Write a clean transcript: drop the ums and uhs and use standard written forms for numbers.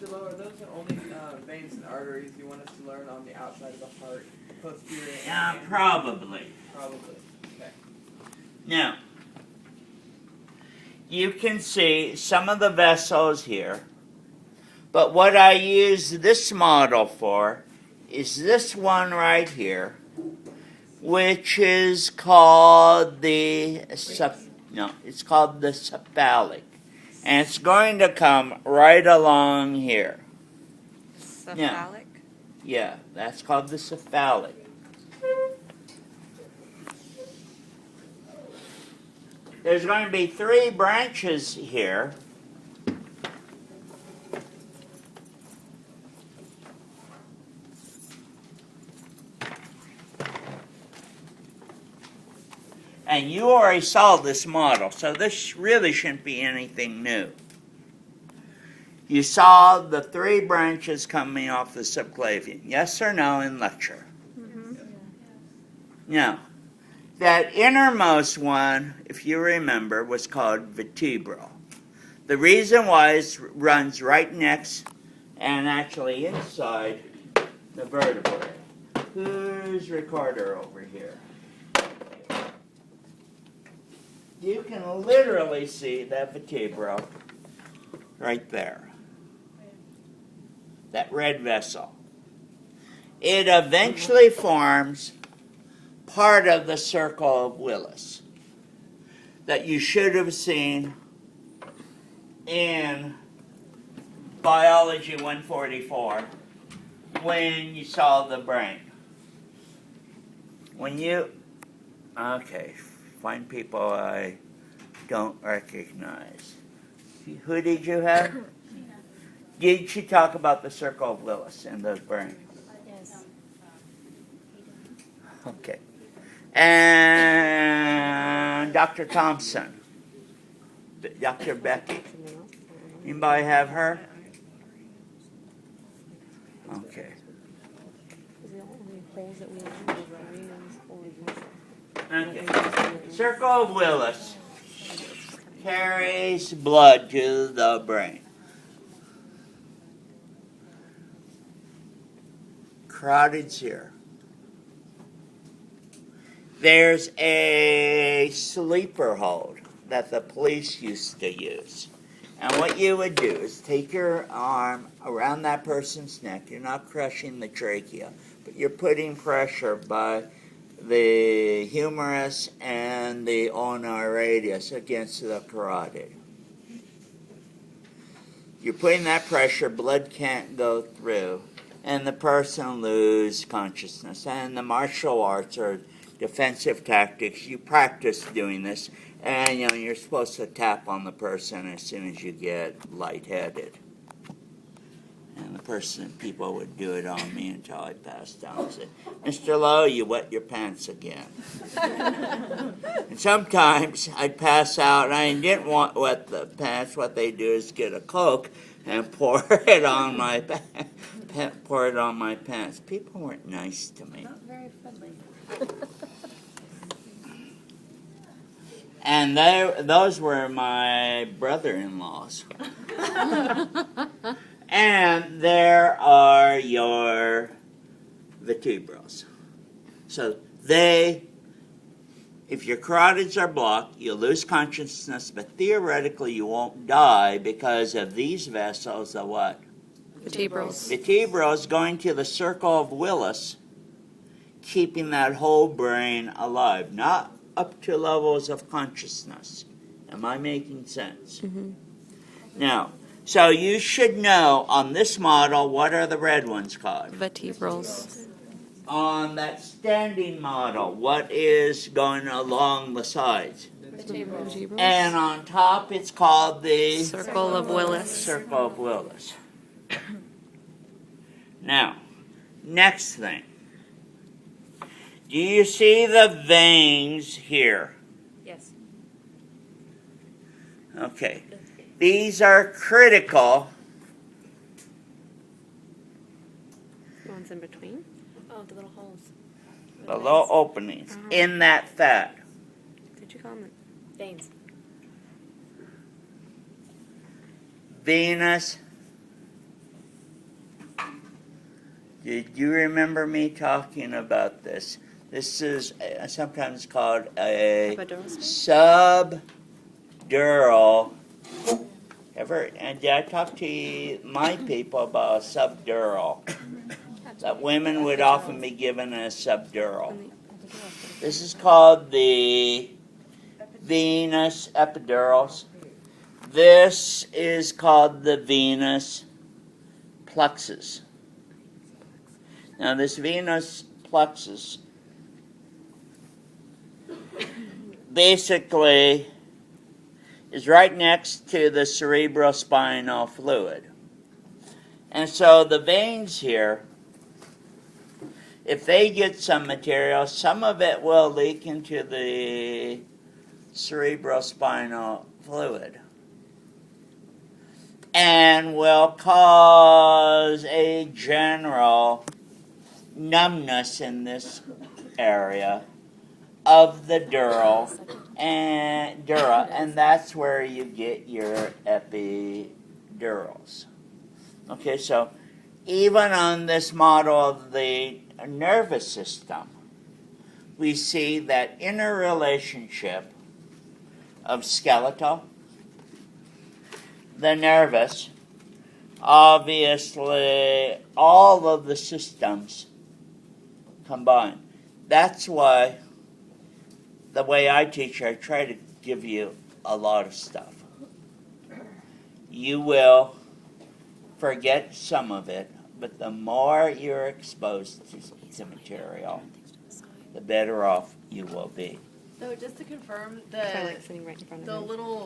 Mr. Lowe, are those the only veins and arteries you want us to learn on the outside of the heart, posterior? Probably. Probably. Okay. Now, you can see some of the vessels here, but what I use this model for is this one right here, which is called it's called the cephalic. And it's going to come right along here. Cephalic? Yeah, that's called the cephalic. There's going to be 3 branches here. And you already saw this model, so this really shouldn't be anything new. You saw the 3 branches coming off the subclavian. Yes or no in lecture? Mm-hmm. Now, that innermost one, if you remember, was called vertebral. The reason why it runs right next and actually inside the vertebrae. Who's recorder over here? You can literally see that vertebra right there. That red vessel. It eventually forms part of the circle of Willis that you should have seen in Biology 144 when you saw the brain. Find people I don't recognize. Who did you have? Did she talk about the circle of Willis in the brain? Yes. Okay. And Dr. Thompson. Dr. Becky. Anybody have her? Okay. Okay. Circle of Willis carries blood to the brain. Carotids here. There's a sleeper hold that the police used to use. And what you would do is take your arm around that person's neck. You're not crushing the trachea, but you're putting pressure by the humerus and the ulnar radius against the carotid. You're putting that pressure, blood can't go through, and the person loses consciousness. And the martial arts are defensive tactics. You practice doing this, and you're supposed to tap on the person as soon as you get lightheaded. And people would do it on me until I passed out and said, "Mr. Lowe, you wet your pants again." And sometimes I'd pass out, and I didn't want to wet the pants. What they do is get a Coke and pour it on my pants. People weren't nice to me. Not very friendly. And those were my brother-in-laws. And there are your vertebrals. So if your carotids are blocked, you lose consciousness, but theoretically you won't die because of these vessels, the what? Vertebrals. Vertebrals going to the circle of Willis, keeping that whole brain alive, not up to levels of consciousness. Am I making sense? Mm-hmm. Now, so you should know on this model, what are the red ones called? Vertebrals. On that standing model, what is going along the sides? Vertebrals. And on top, it's called the Circle of Willis. Circle of Willis. Now, next thing. Do you see the veins here? Yes. Okay. These are critical. The ones in between? Oh, the little holes. The little openings in that fat. Did you call them Veins. Venous Did you remember me talking about this? This is sometimes called a Epidural space? subdural. And did I talk to my people about a subdural? That women would often be given a subdural. On the epidural space. This is called the venous epidurals. This is called the venous plexus. Now, this venous plexus basically is right next to the cerebrospinal fluid. And so the veins here, if they get some material, some of it will leak into the cerebrospinal fluid and will cause a general numbness in this area of the dura, and that's where you get your epidurals. Okay, so even on this model of the nervous system, we see that interrelationship of skeletal, the nervous, obviously all of the systems combined. That's why the way I teach, I try to give you a lot of stuff. You will forget some of it, but the more you're exposed to material, the better off you will be. So just to confirm, Try like sitting right in front of the him. little